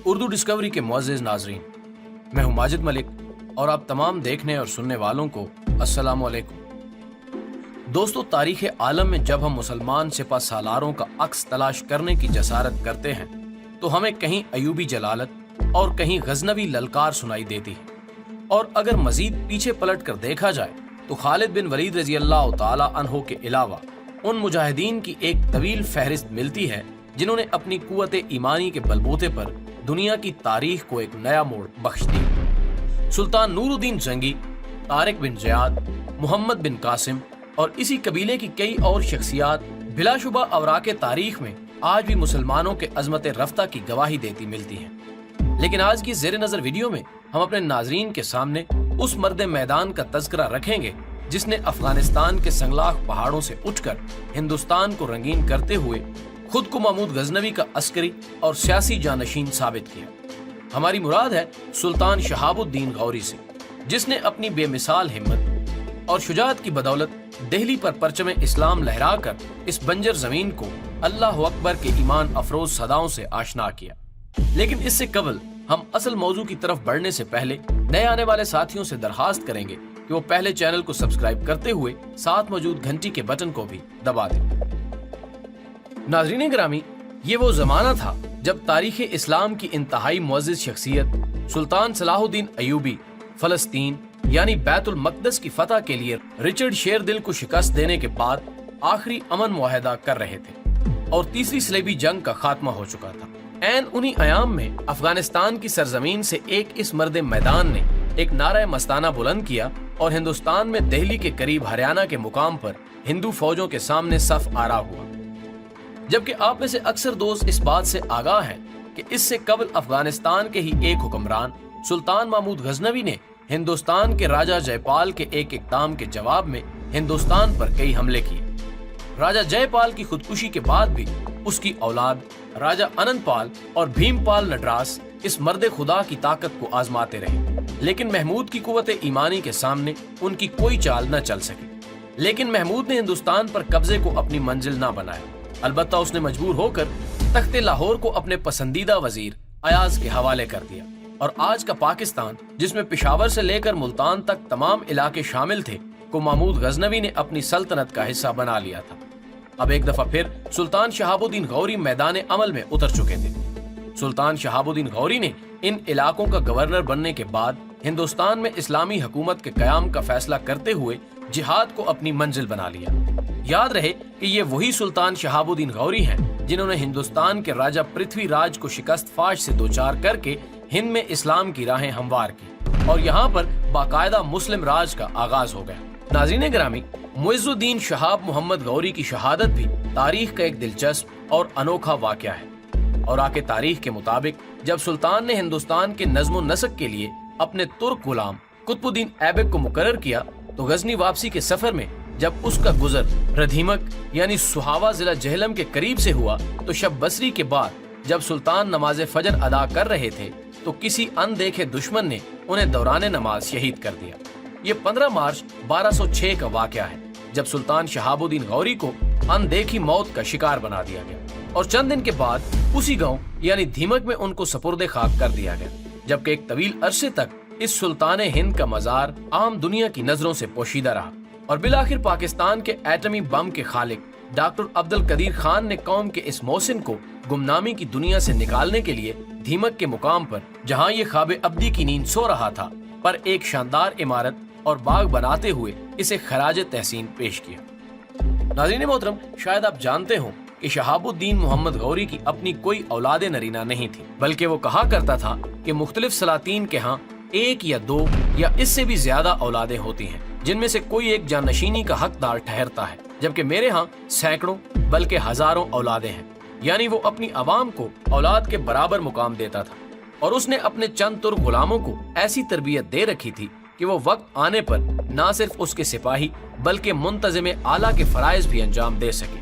Urdu Discovery کے معزز ناظرین، میں ہوں ماجد ملک اور آپ تمام دیکھنے اور سننے والوں کو السلام علیکم۔ دوستو، تاریخ عالم میں جب ہم مسلمان سپہ سالاروں کا عکس تلاش کرنے کی جسارت کرتے ہیں تو ہمیں کہیں ایوبی جلالت اور کہیں غزنوی للکار سنائی دیتی ہے، اور اگر مزید پیچھے پلٹ کر دیکھا جائے تو خالد بن ولید رضی اللہ تعالی عنہ کے علاوہ ان مجاہدین کی ایک طویل فہرست ملتی ہے جنہوں نے اپنی قوت ایمانی کے بلبوتے پر دنیا کی تاریخ کو ایک نیا موڑ بخش دیا۔ سلطان نور الدین جنگی، طارق بن زیاد، محمد بن قاسم اور اسی قبیلے کی کئی اور شخصیات بلا شبہ اوراق تاریخ میں آج بھی مسلمانوں کے عظمت رفتہ کی گواہی دیتی ملتی ہیں، لیکن آج کی زیر نظر ویڈیو میں ہم اپنے ناظرین کے سامنے اس مرد میدان کا تذکرہ رکھیں گے جس نے افغانستان کے سنگلاخ پہاڑوں سے اٹھ کر ہندوستان کو رنگین کرتے ہوئے خود کو محمود غزنوی کا عسکری اور سیاسی جانشین ثابت کیا۔ ہماری مراد ہے سلطان شہاب الدین غوری سے، جس نے اپنی بے مثال ہمت اور شجاعت کی بدولت دہلی پر پرچم اسلام لہرا کر اس بنجر زمین کو اللہ اکبر کے ایمان افروز صداؤں سے آشنا کیا۔ لیکن اس سے قبل ہم اصل موضوع کی طرف بڑھنے سے پہلے نئے آنے والے ساتھیوں سے درخواست کریں گے کہ وہ پہلے چینل کو سبسکرائب کرتے ہوئے ساتھ موجود گھنٹی کے بٹن کو بھی دبا دیں۔ ناظرین گرامی، یہ وہ زمانہ تھا جب تاریخ اسلام کی انتہائی معزز شخصیت سلطان صلاح الدین ایوبی فلسطین یعنی بیت المقدس کی فتح کے لیے رچرڈ شیردل کو شکست دینے کے بعد آخری امن معاہدہ کر رہے تھے اور تیسری صلیبی جنگ کا خاتمہ ہو چکا تھا۔ عین انہی ایام میں افغانستان کی سرزمین سے اس مرد میدان نے ایک نعرہ مستانہ بلند کیا اور ہندوستان میں دہلی کے قریب ہریانہ کے مقام پر ہندو فوجوں کے سامنے صف آرا ہوا، جبکہ آپ میں سے اکثر دوست اس بات سے آگاہ ہیں کہ اس سے قبل افغانستان کے ہی ایک حکمران سلطان محمود غزنوی نے ہندوستان کے راجہ جے پال کے ایک اقدام کے جواب میں ہندوستان پر کئی حملے کیے۔ راجہ جے پال کی خودکشی کے بعد بھی اس کی اولاد راجہ انند پال اور بھیم پال نٹراس اس مرد خدا کی طاقت کو آزماتے رہے، لیکن محمود کی قوت ایمانی کے سامنے ان کی کوئی چال نہ چل سکی۔ لیکن محمود نے ہندوستان پر قبضے کو اپنی منزل نہ بنایا، البتہ اس نے مجبور ہو کر تخت لاہور کو اپنے پسندیدہ وزیر ایاز کے حوالے کر دیا، اور آج کا پاکستان جس میں پشاور سے لے کر ملتان تک تمام علاقے شامل تھے کو محمود غزنوی نے اپنی سلطنت کا حصہ بنا لیا تھا۔ اب ایک دفعہ پھر سلطان شہاب الدین غوری میدان عمل میں اتر چکے تھے۔ سلطان شہاب الدین غوری نے ان علاقوں کا گورنر بننے کے بعد ہندوستان میں اسلامی حکومت کے قیام کا فیصلہ کرتے ہوئے جہاد کو اپنی منزل بنا لیا۔ یاد رہے کہ یہ وہی سلطان شہاب الدین غوری ہیں جنہوں نے ہندوستان کے راجہ پرتھوی راج کو شکست فاش سے دوچار کر کے ہند میں اسلام کی راہیں ہموار کی اور یہاں پر باقاعدہ مسلم راج کا آغاز ہو گیا۔ ناظرین گرامی، معز الدین شہاب محمد غوری کی شہادت بھی تاریخ کا ایک دلچسپ اور انوکھا واقعہ ہے، اور آکے تاریخ کے مطابق جب سلطان نے ہندوستان کے نظم و نسق کے لیے اپنے ترک غلام قطب الدین ایبک کو مقرر کیا تو غزنی واپسی کے سفر میں جب اس کا گزر ردھیمک یعنی سہاوا ضلع جہلم کے قریب سے ہوا تو شب بصری کے بعد جب سلطان نماز فجر ادا کر رہے تھے تو کسی اندیکھے دشمن نے انہیں دوران نماز شہید کر دیا۔ یہ 15 مارچ 1206 کا واقعہ ہے جب سلطان شہاب الدین غوری کو اندیکھی موت کا شکار بنا دیا گیا، اور چند دن کے بعد اسی گاؤں یعنی دھیمک میں ان کو سپرد خاک کر دیا گیا، جبکہ ایک طویل عرصے تک اس سلطان ہند کا مزار عام دنیا کی نظروں سے پوشیدہ رہا، اور بالآخر پاکستان کے ایٹمی بم کے خالق ڈاکٹر عبد القدیر خان نے قوم کے اس محسن کو گمنامی کی دنیا سے نکالنے کے لیے دھیمک کے مقام پر جہاں یہ خواب ابدی کی نیند سو رہا تھا پر ایک شاندار عمارت اور باغ بناتے ہوئے اسے خراج تحسین پیش کیا۔ ناظرین محترم، شاید آپ جانتے ہوں کہ شہاب الدین محمد غوری کی اپنی کوئی اولاد نرینہ نہیں تھی، بلکہ وہ کہا کرتا تھا کہ مختلف سلاطین کے ہاں ایک یا دو یا اس سے بھی زیادہ اولادیں ہوتی ہیں جن میں سے کوئی ایک جانشینی کا حقدار ٹھہرتا ہے، جبکہ میرے ہاں سینکڑوں بلکہ ہزاروں اولادیں ہیں، یعنی وہ اپنی عوام کو اولاد کے برابر مقام دیتا تھا، اور اس نے اپنے چند ترک غلاموں کو ایسی تربیت دے رکھی تھی کہ وہ وقت آنے پر نہ صرف اس کے سپاہی بلکہ منتظم اعلیٰ کے فرائض بھی انجام دے سکے۔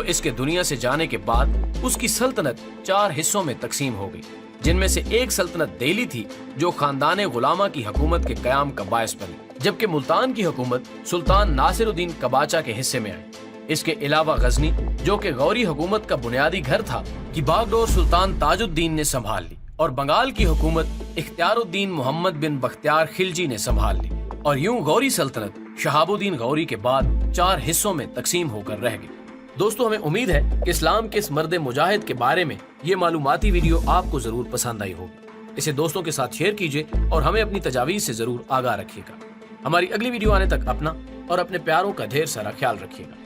اس کے دنیا سے جانے کے بعد اس کی سلطنت 4 حصوں میں تقسیم ہو گئی، جن میں سے ایک سلطنت دہلی تھی جو خاندان غلامہ کی حکومت کے قیام کا باعث بنی، جبکہ ملتان کی حکومت سلطان ناصر الدین قباچہ کے حصے میں آئی۔ اس کے علاوہ غزنی جو کہ غوری حکومت کا بنیادی گھر تھا کی باغ ڈور سلطان تاج الدین نے سنبھال لی، اور بنگال کی حکومت اختیار الدین محمد بن بختیار خلجی نے سنبھال لی اور یوں غوری سلطنت شہاب الدین غوری کے بعد 4 حصوں میں تقسیم ہو کر رہ گئی۔ دوستو، ہمیں امید ہے کہ اسلام کے اس مرد مجاہد کے بارے میں یہ معلوماتی ویڈیو آپ کو ضرور پسند آئی ہوگی۔ اسے دوستوں کے ساتھ شیئر کیجیے اور ہمیں اپنی تجاویز سے ضرور آگاہ رکھیے گا۔ ہماری اگلی ویڈیو آنے تک اپنا اور اپنے پیاروں کا ڈھیر سارا خیال رکھیے گا۔